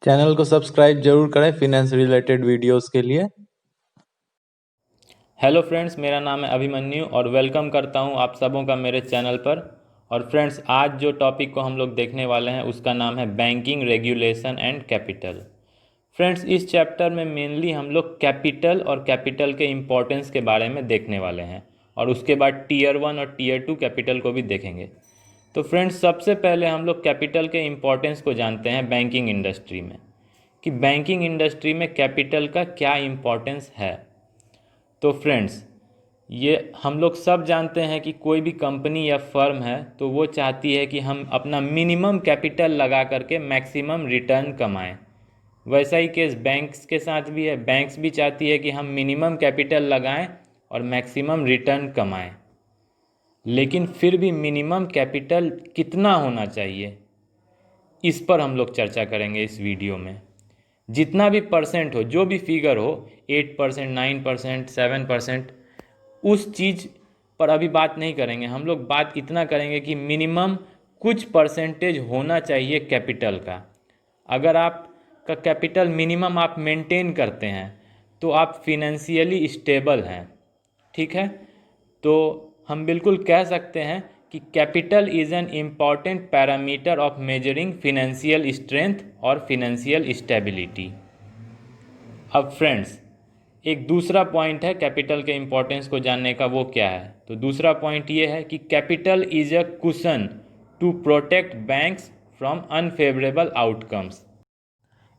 Channel को subscribe जरूर करें फिनेंस रिलेटेड वीडियोस के लिए। हेलो फ्रेंड्स, मेरा नाम है अभिमन्यु और वेलकम करता हूं आप सबों का मेरे चैनल पर। और फ्रेंड्स, आज जो टॉपिक को हम लोग देखने वाले हैं उसका नाम है banking regulation and capital. Friends, इस चैप्टर में मेनली हम लोग कैपिटल और कैपिटल के इम्पोर्टेंस के बारे में देखने वाले हैं और उसके बाद टीयर 1 और टीयर 2 कैपिटल को भी देखेंगे। तो फ्रेंड्स, सबसे पहले हम लोग कैपिटल के इम्पोर्टेंस को जानते हैं बैंकिंग इंडस्ट्री में, कि बैंकिंग इंडस्ट्री में कैपिटल का क्या इम्पोर्टेंस है। तो फ्रेंड्स, ये हम लोग सब जानते हैं कि कोई भी कंपनी या फर्म है तो वो चाहती है कि हम अपना मिनिमम कैपिटल लगा करके मैक्सिमम रिटर्न कमाएं। वैसा ही केस बैंक्स के साथ भी है। बैंक्स भी चाहती है कि हम मिनिमम कैपिटल लगाएं और मैक्सिमम रिटर्न कमाएं। लेकिन फिर भी मिनिमम कैपिटल कितना होना चाहिए, इस पर हम लोग चर्चा करेंगे इस वीडियो में। जितना भी परसेंट हो, जो भी फिगर हो, 8%, 9%, 7%, उस चीज़ पर अभी बात नहीं करेंगे। हम लोग बात इतना करेंगे कि मिनिमम कुछ परसेंटेज होना चाहिए कैपिटल का। अगर आपका कैपिटल मिनिमम आप मेंटेन करते हैं तो आप फिनेंशियली स्टेबल हैं। ठीक है, तो हम बिल्कुल कह सकते हैं कि capital is an important parameter of measuring financial strength और फिनेंशियल स्टेबिलिटी। अब फ्रेंड्स, एक दूसरा पॉइंट है कैपिटल के इम्पोर्टेंस को जानने का, वो क्या है? तो दूसरा पॉइंट ये है कि capital is a cushion to protect banks from unfavourable outcomes.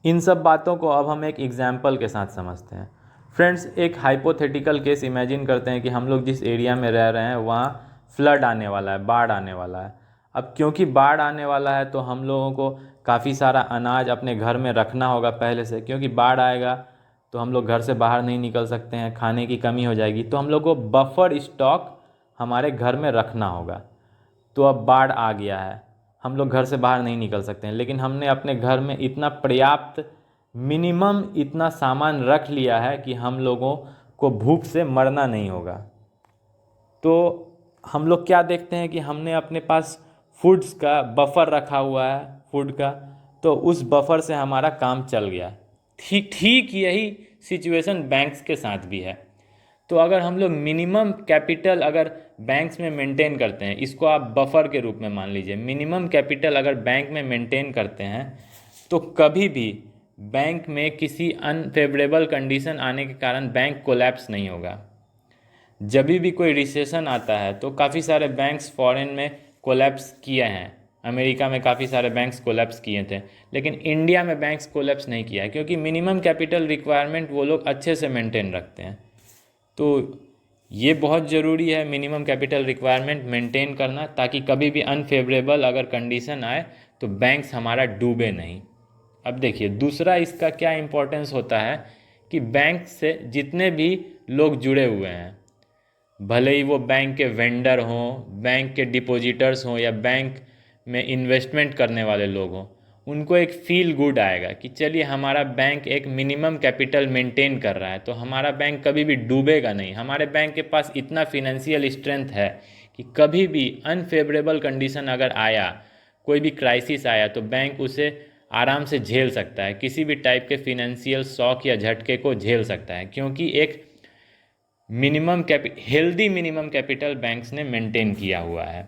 इन सब बातों को अब हम एक एग्जाम्पल के साथ समझते हैं। फ्रेंड्स, एक हाइपोथेटिकल केस इमेजिन करते हैं कि हम लोग जिस एरिया में रह रहे हैं वहाँ फ्लड आने वाला है, बाढ़ आने वाला है। अब क्योंकि बाढ़ आने वाला है तो हम लोगों को काफ़ी सारा अनाज अपने घर में रखना होगा पहले से, क्योंकि बाढ़ आएगा तो हम लोग घर से बाहर नहीं निकल सकते हैं, खाने की कमी हो जाएगी, तो हम लोग को बफर स्टॉक हमारे घर में रखना होगा। तो अब बाढ़ आ गया है, हम लोग घर से बाहर नहीं निकल सकते हैं, लेकिन हमने अपने घर में इतना पर्याप्त मिनिमम इतना सामान रख लिया है कि हम लोगों को भूख से मरना नहीं होगा। तो हम लोग क्या देखते हैं कि हमने अपने पास फूड्स का बफर रखा हुआ है, फूड का, तो उस बफर से हमारा काम चल गया। ठीक ठीक यही सिचुएशन बैंक्स के साथ भी है। तो अगर हम लोग मिनिमम कैपिटल अगर बैंक्स में मेंटेन करते हैं, इसको आप बफर के रूप में मान लीजिए, मिनिमम कैपिटल अगर बैंक में मेंटेन करते हैं तो कभी भी बैंक में किसी अनफेवरेबल कंडीशन आने के कारण बैंक कोलैप्स नहीं होगा। जब भी कोई रिसेशन आता है तो काफ़ी सारे बैंक्स फॉरेन में कोलैप्स किए हैं। अमेरिका में काफ़ी सारे बैंक्स कोलैप्स किए थे, लेकिन इंडिया में बैंक्स कोलैप्स नहीं किया है, क्योंकि मिनिमम कैपिटल रिक्वायरमेंट वो लोग अच्छे से मेंटेन रखते हैं। तो ये बहुत ज़रूरी है मिनिमम कैपिटल रिक्वायरमेंट मेंटेन करना, ताकि कभी भी अनफेवरेबल अगर कंडीशन आए तो बैंक्स हमारा डूबे नहीं। अब देखिए, दूसरा इसका क्या इम्पोर्टेंस होता है कि बैंक से जितने भी लोग जुड़े हुए हैं, भले ही वो बैंक के वेंडर हों, बैंक के डिपॉजिटर्स हों या बैंक में इन्वेस्टमेंट करने वाले लोग हों, उनको एक फील गुड आएगा कि चलिए हमारा बैंक एक मिनिमम कैपिटल मेंटेन कर रहा है, तो हमारा बैंक कभी भी डूबेगा नहीं। हमारे बैंक के पास इतना फिनेंशियल स्ट्रेंथ है कि कभी भी अनफेवरेबल कंडीशन अगर आया, कोई भी क्राइसिस आया, तो बैंक उसे आराम से झेल सकता है, किसी भी टाइप के फिनेंशियल शॉक या झटके को झेल सकता है, क्योंकि एक हेल्दी मिनिमम कैपिटल बैंक्स ने मेंटेन किया हुआ है।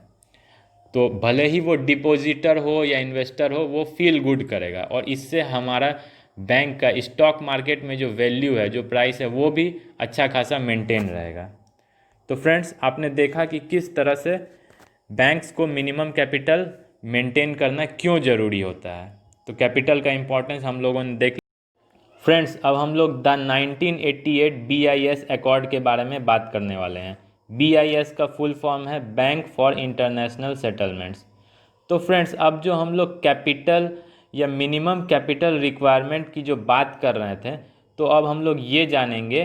तो भले ही वो डिपॉजिटर हो या इन्वेस्टर हो, वो फील गुड करेगा और इससे हमारा बैंक का स्टॉक मार्केट में जो वैल्यू है, जो प्राइस है, वो भी अच्छा खासा मेंटेन रहेगा। तो फ्रेंड्स, आपने देखा कि किस तरह से बैंक्स को मिनिमम कैपिटल मेंटेन करना क्यों ज़रूरी होता है। तो कैपिटल का इम्पोर्टेंस हम लोगों ने देख। फ्रेंड्स, अब हम लोग द 1988 BIS अकॉर्ड के बारे में बात करने वाले हैं। BIS का फुल फॉर्म है बैंक फॉर इंटरनेशनल सेटलमेंट्स। तो फ्रेंड्स, अब जो हम लोग कैपिटल या मिनिमम कैपिटल रिक्वायरमेंट की जो बात कर रहे थे, तो अब हम लोग ये जानेंगे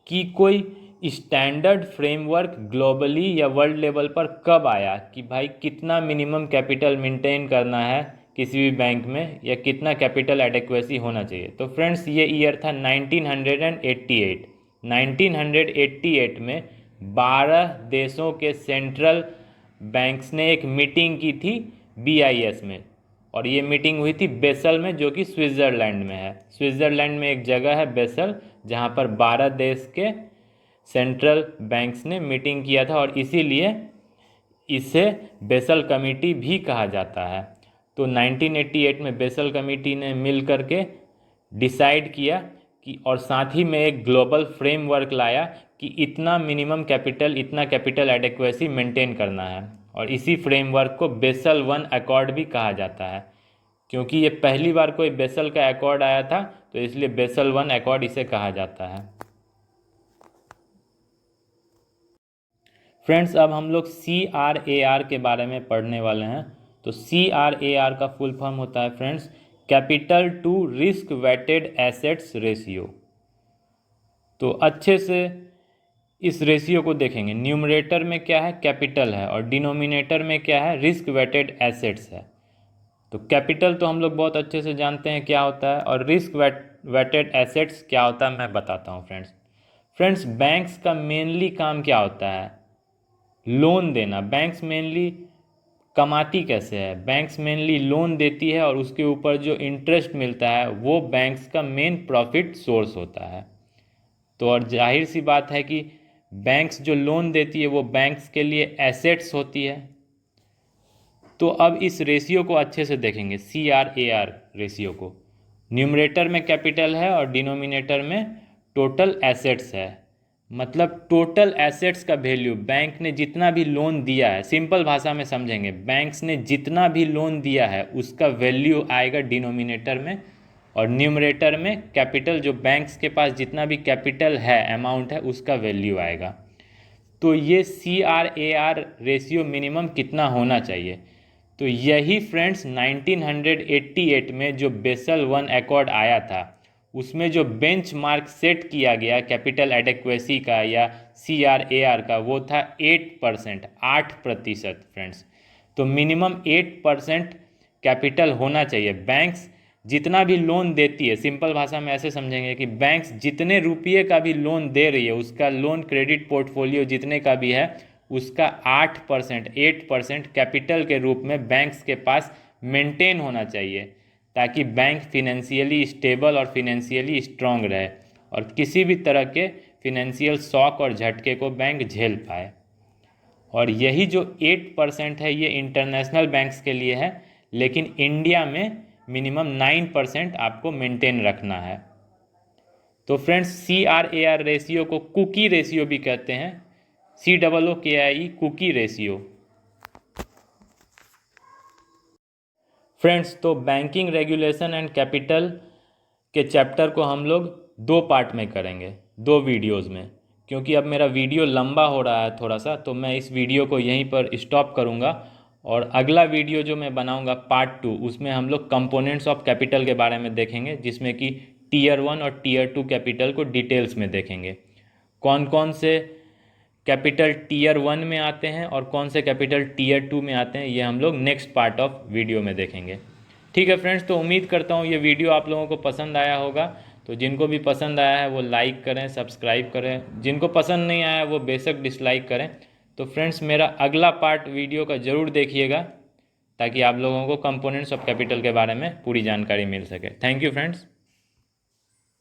कि कोई स्टैंडर्ड फ्रेमवर्क ग्लोबली या वर्ल्ड लेवल पर कब आया कि भाई कितना मिनिमम कैपिटल मेंटेन करना है किसी भी बैंक में, या कितना कैपिटल एडेक्वेसी होना चाहिए। तो फ्रेंड्स, ये ईयर था 1988। 1988 में 12 देशों के सेंट्रल बैंक्स ने एक मीटिंग की थी BIS में। और ये मीटिंग हुई थी बेसल में, जो कि स्विट्ज़रलैंड में है। स्विट्ज़रलैंड में एक जगह है बेसल, जहाँ पर 12 देश के सेंट्रल बैंक्स ने मीटिंग किया था, और इसीलिए इसे बेसल कमेटी भी कहा जाता है। तो 1988 में बेसल कमेटी ने मिल करके डिसाइड किया कि, और साथ ही में एक ग्लोबल फ्रेमवर्क लाया कि इतना मिनिमम कैपिटल, इतना कैपिटल एडेक्वेसी मेंटेन करना है, और इसी फ्रेमवर्क को बेसल वन अकॉर्ड भी कहा जाता है। क्योंकि ये पहली बार कोई बेसल का अकॉर्ड आया था, तो इसलिए बेसल वन अकॉर्ड इसे कहा जाता है। फ्रेंड्स, अब हम लोग CRAR के बारे में पढ़ने वाले हैं। तो CRAR का फुल फॉर्म होता है friends, capital to risk weighted assets ratio. तो अच्छे से इस रेशियो को देखेंगे। न्यूमरेटर में क्या है, कैपिटल है, और डिनोमिनेटर में क्या है, रिस्क वेटेड एसेट्स है। तो कैपिटल तो हम लोग बहुत अच्छे से जानते हैं क्या होता है, और रिस्क वेटेड एसेट्स क्या होता है मैं बताता हूँ फ्रेंड्स, बैंक्स का मेनली काम क्या होता है, लोन देना। बैंक्स मेनली कमाती कैसे है, बैंक्स मेनली लोन देती है, और उसके ऊपर जो इंटरेस्ट मिलता है वो बैंक्स का मेन प्रॉफिट सोर्स होता है। तो और जाहिर सी बात है कि बैंक्स जो लोन देती है वो बैंक्स के लिए एसेट्स होती है। तो अब इस रेशियो को अच्छे से देखेंगे, CRAR रेशियो को। न्यूमरेटर में कैपिटल है और डिनोमिनेटर में टोटल एसेट्स है। मतलब टोटल एसेट्स का वैल्यू, बैंक ने जितना भी लोन दिया है, सिंपल भाषा में समझेंगे, बैंक्स ने जितना भी लोन दिया है उसका वैल्यू आएगा डिनोमिनेटर में, और न्यूमरेटर में कैपिटल, जो बैंक्स के पास जितना भी कैपिटल है, अमाउंट है, उसका वैल्यू आएगा। तो ये CRAR रेशियो मिनिमम कितना होना चाहिए, तो यही फ्रेंड्स 1988 में जो बेसल वन अकॉर्ड आया था, उसमें जो बेंचमार्क सेट किया गया कैपिटल एडेक्वेसी का या CRAR का, वो था 8%, 8% फ्रेंड्स। तो मिनिमम 8% कैपिटल होना चाहिए। बैंक्स जितना भी लोन देती है, सिंपल भाषा में ऐसे समझेंगे कि बैंक्स जितने रुपये का भी लोन दे रही है, उसका लोन क्रेडिट पोर्टफोलियो जितने का भी है, उसका 8% कैपिटल के रूप में बैंक्स के पास मेंटेन होना चाहिए, ताकि बैंक फिनेंशियली स्टेबल और फिनेंशियली स्ट्रांग रहे, और किसी भी तरह के फिनेंशियल शॉक और झटके को बैंक झेल पाए। और यही जो 8% है, ये इंटरनेशनल बैंक्स के लिए है, लेकिन इंडिया में मिनिमम 9% आपको मेंटेन रखना है। तो फ्रेंड्स, CRAR रेशियो को कुकी रेशियो भी कहते हैं, COOKIE, कुकी रेशियो। फ्रेंड्स, तो बैंकिंग रेगुलेशन एंड कैपिटल के चैप्टर को हम लोग 2 पार्ट में करेंगे, 2 वीडियोस में। क्योंकि अब मेरा वीडियो लंबा हो रहा है थोड़ा सा, तो मैं इस वीडियो को यहीं पर स्टॉप करूंगा, और अगला वीडियो जो मैं बनाऊंगा पार्ट 2, उसमें हम लोग कंपोनेंट्स ऑफ कैपिटल के बारे में देखेंगे, जिसमें कि टीयर 1 और टीयर 2 कैपिटल को डिटेल्स में देखेंगे। कौन कौन से कैपिटल टीयर 1 में आते हैं और कौन से कैपिटल टीयर 2 में आते हैं, ये हम लोग नेक्स्ट पार्ट ऑफ वीडियो में देखेंगे। ठीक है फ्रेंड्स, तो उम्मीद करता हूँ ये वीडियो आप लोगों को पसंद आया होगा। तो जिनको भी पसंद आया है वो लाइक करें, सब्सक्राइब करें, जिनको पसंद नहीं आया वो बेशक डिसलाइक करें। तो फ्रेंड्स, मेरा अगला पार्ट वीडियो का ज़रूर देखिएगा, ताकि आप लोगों को कंपोनेंट्स ऑफ कैपिटल के बारे में पूरी जानकारी मिल सके। Thank you friends.